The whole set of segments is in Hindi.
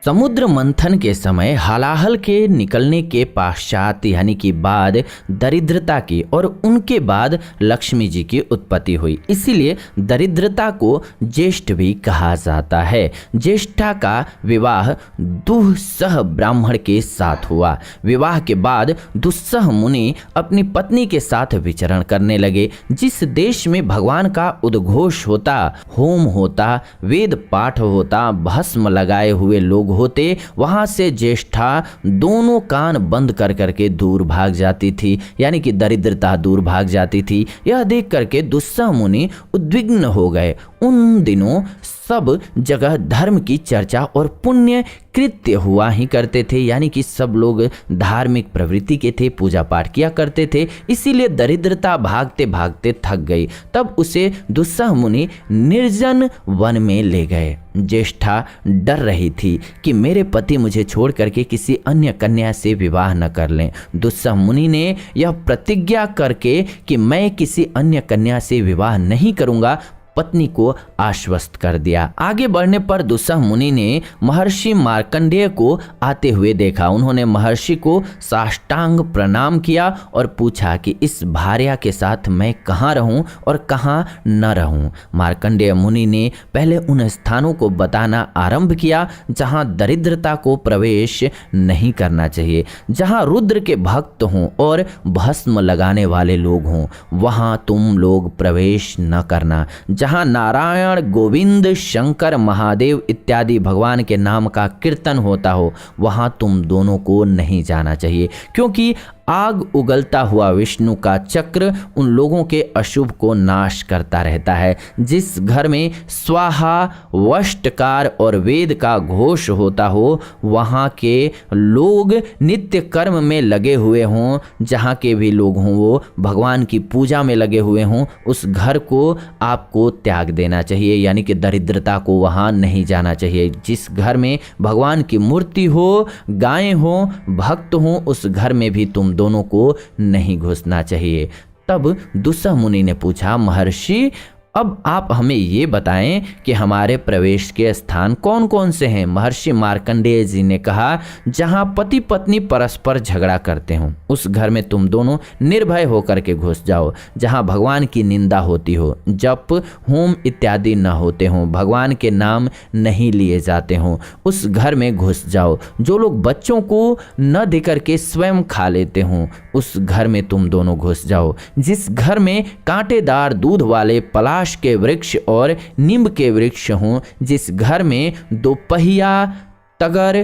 समुद्र मंथन के समय हलाहल के निकलने के पश्चात यानी कि बाद दरिद्रता की और उनके बाद लक्ष्मी जी की उत्पत्ति हुई। इसीलिए दरिद्रता को ज्येष्ठ भी कहा जाता है। ज्येष्ठा का विवाह दुस्सह ब्राह्मण के साथ हुआ। विवाह के बाद दुस्सह मुनि अपनी पत्नी के साथ विचरण करने लगे। जिस देश में भगवान का उद्घोष होता, होम होता, वेद पाठ होता, भस्म लगाए हुए लोग होते, वहां से ज्येष्ठा दोनों कान बंद कर करके दूर भाग जाती थी, यानी कि दरिद्रता दूर भाग जाती थी। यह देख करके दुस्सह मुनि उद्विग्न हो गए। उन दिनों सब जगह धर्म की चर्चा और पुण्य कृत्य हुआ ही करते थे, यानी कि सब लोग धार्मिक प्रवृत्ति के थे, पूजा पाठ किया करते थे। इसीलिए दरिद्रता भागते भागते थक गई। तब उसे दुस्सह मुनि निर्जन वन में ले गए। ज्येष्ठा डर रही थी कि मेरे पति मुझे छोड़ करके किसी अन्य कन्या से विवाह न कर लें। दुस्सह मुनि ने यह प्रतिज्ञा करके कि मैं किसी अन्य कन्या से विवाह नहीं करूंगा, पत्नी को आश्वस्त कर दिया। आगे बढ़ने पर दुस्सह मुनि ने महर्षि मार्कंडेय को आते हुए देखा। उन्होंने महर्षि को साष्टांग प्रणाम किया और पूछा कि इस भार्या के साथ मैं कहाँ रहूं और कहाँ न रहूं। मार्कंडेय मुनि ने पहले उन स्थानों को बताना आरंभ किया जहां दरिद्रता को प्रवेश नहीं करना चाहिए, जहां रुद्र के भक्त हों और भस्म लगाने वाले लोग हों, वहां तुम लोग प्रवेश न करना। जहां नारायण, गोविंद, शंकर, महादेव इत्यादि भगवान के नाम का कीर्तन होता हो, वहां तुम दोनों को नहीं जाना चाहिए, क्योंकि आग उगलता हुआ विष्णु का चक्र उन लोगों के अशुभ को नाश करता रहता है। जिस घर में स्वाहा, वष्टकार और वेद का घोष होता हो, वहाँ के लोग नित्य कर्म में लगे हुए हों, जहाँ के भी लोग हों वो भगवान की पूजा में लगे हुए हों, उस घर को आपको त्याग देना चाहिए, यानी कि दरिद्रता को वहाँ नहीं जाना चाहिए। जिस घर में भगवान की मूर्ति हो, गायें हो, भक्त हों, उस घर में भी तुम दोनों को नहीं घुसना चाहिए। तब दुस्सह मुनि ने पूछा, महर्षि अब आप हमें ये बताएं कि हमारे प्रवेश के स्थान कौन कौन से हैं। महर्षि मार्कंडेय जी ने कहा, जहां पति पत्नी परस्पर झगड़ा करते हों, उस घर में तुम दोनों निर्भय होकर के घुस जाओ। जहां भगवान की निंदा होती हो, जप होम इत्यादि न होते हों, भगवान के नाम नहीं लिए जाते हों, उस घर में घुस जाओ। जो लोग बच्चों को न देकर के स्वयं खा लेते हों, उस घर में तुम दोनों घुस जाओ। जिस घर में कांटेदार दूध वाले पलाश के वृक्ष और नींब के वृक्ष हों, जिस घर में दोपहिया, तगर,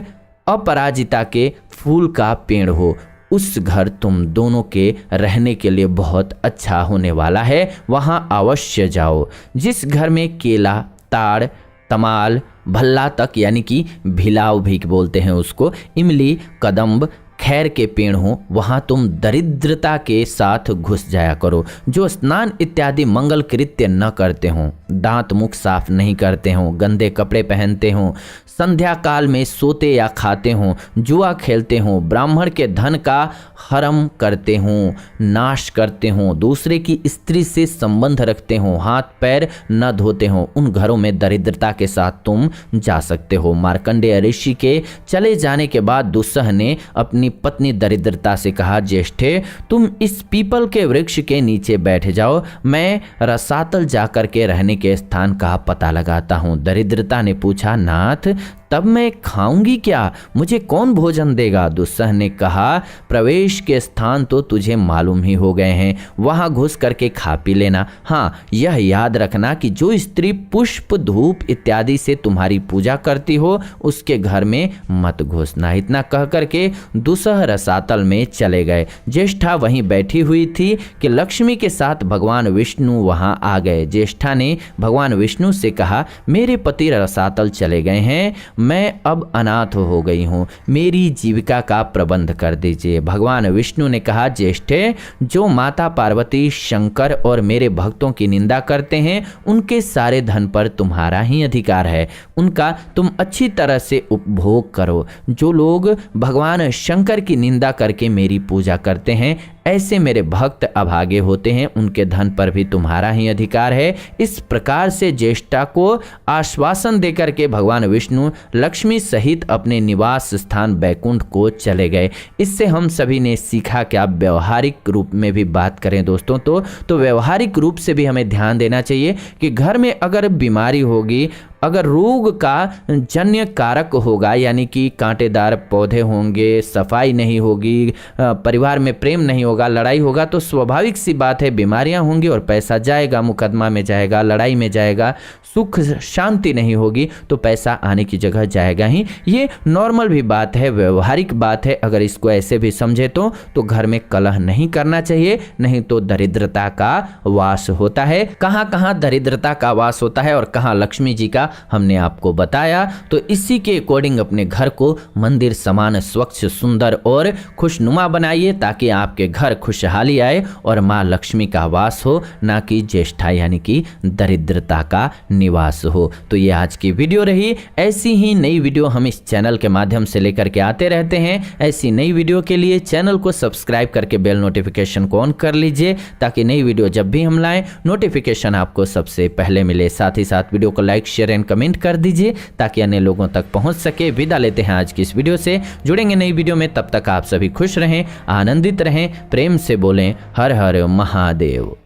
अपराजिता के फूल का पेड़ हो, उस घर तुम दोनों के रहने के लिए बहुत अच्छा होने वाला है, वहां अवश्य जाओ। जिस घर में केला, ताड़, तमाल, भल्ला तक यानी कि भिलाव भी बोलते हैं उसको, इमली, कदम्ब, खैर के पेड़ हों, वहां तुम दरिद्रता के साथ घुस जाया करो। जो स्नान इत्यादि मंगल कृत्य न करते हों, दांत मुख साफ नहीं करते हों, गंदे कपड़े पहनते हों, संध्या काल में सोते या खाते हों, जुआ खेलते हों, ब्राह्मण के धन का हरम करते हों, नाश करते हों, दूसरे की स्त्री से संबंध रखते हों, हाथ पैर न धोते हों, उन घरों में दरिद्रता के साथ तुम जा सकते हो। मार्कंडेय ऋषि के चले जाने के बाद दुस्सह ने अपनी पत्नी दरिद्रता से कहा, ज्येष्ठे तुम इस पीपल के वृक्ष के नीचे बैठ जाओ, मैं रसातल जाकर के रहने के स्थान का पता लगाता हूँ। दरिद्रता ने पूछा, नाथ तब मैं खाऊंगी क्या, मुझे कौन भोजन देगा। दुस्सह ने कहा, प्रवेश के स्थान तो तुझे मालूम ही हो गए हैं, वहां घुस करके खा पी लेना। हाँ, यह याद रखना कि जो स्त्री पुष्प, धूप इत्यादि से तुम्हारी पूजा करती हो, उसके घर में मत घुसना। इतना कह करके दुस्सह रसातल में चले गए। ज्येष्ठा वहीं बैठी हुई थी कि लक्ष्मी के साथ भगवान विष्णु वहां आ गए। ज्येष्ठा ने भगवान विष्णु से कहा, मेरे पति रसातल चले गए हैं, मैं अब अनाथ हो गई हूँ, मेरी जीविका का प्रबंध कर दीजिए। भगवान विष्णु ने कहा, ज्येष्ठे जो माता पार्वती, शंकर और मेरे भक्तों की निंदा करते हैं, उनके सारे धन पर तुम्हारा ही अधिकार है, उनका तुम अच्छी तरह से उपभोग करो। जो लोग भगवान शंकर की निंदा करके मेरी पूजा करते हैं, ऐसे मेरे भक्त अभागे होते हैं, उनके धन पर भी तुम्हारा ही अधिकार है। इस प्रकार से ज्येष्ठा को आश्वासन देकर के भगवान विष्णु लक्ष्मी सहित अपने निवास स्थान बैकुंठ को चले गए। इससे हम सभी ने सीखा क्या, व्यवहारिक रूप में भी बात करें दोस्तों तो व्यवहारिक रूप से भी हमें ध्यान देना चाहिए कि घर में अगर बीमारी होगी, अगर रोग का जन्य कारक होगा, यानी कि कांटेदार पौधे होंगे, सफाई नहीं होगी, परिवार में प्रेम नहीं होगा, लड़ाई होगा, तो स्वाभाविक सी बात है बीमारियां होंगी और पैसा जाएगा, मुकदमा में जाएगा, लड़ाई में जाएगा, सुख शांति नहीं होगी तो पैसा आने की जगह जाएगा ही। ये नॉर्मल भी बात है, व्यवहारिक बात है। अगर इसको ऐसे भी समझे तो घर में कलह नहीं करना चाहिए, नहीं तो दरिद्रता का वास होता है। कहाँ कहाँ दरिद्रता का वास होता है और कहाँ लक्ष्मी जी का हमने आपको बताया। तो इसी के अकॉर्डिंग अपने घर को मंदिर समान स्वच्छ, सुंदर और खुशनुमा बनाइए ताकि आपके घर खुशहाली आए और माँ लक्ष्मी का वास हो, ना कि ज्येष्ठा यानी कि दरिद्रता का निवास हो। तो ये आज की वीडियो रही। ऐसी ही नई वीडियो हम इस चैनल के माध्यम से लेकर के आते रहते हैं। ऐसी नई वीडियो के लिए चैनल को सब्सक्राइब करके बेल नोटिफिकेशन को ऑन कर लीजिए ताकि नई वीडियो जब भी हम लाएं नोटिफिकेशन आपको सबसे पहले मिले। साथ ही साथ वीडियो को लाइक, शेयर एंड कमेंट कर दीजिए ताकि अन्य लोगों तक पहुंच सके। विदा लेते हैं आज की इस वीडियो से, जुड़ेंगे नई वीडियो में। तब तक आप सभी खुश रहें, आनंदित रहें, प्रेम से बोलें हर हर महादेव।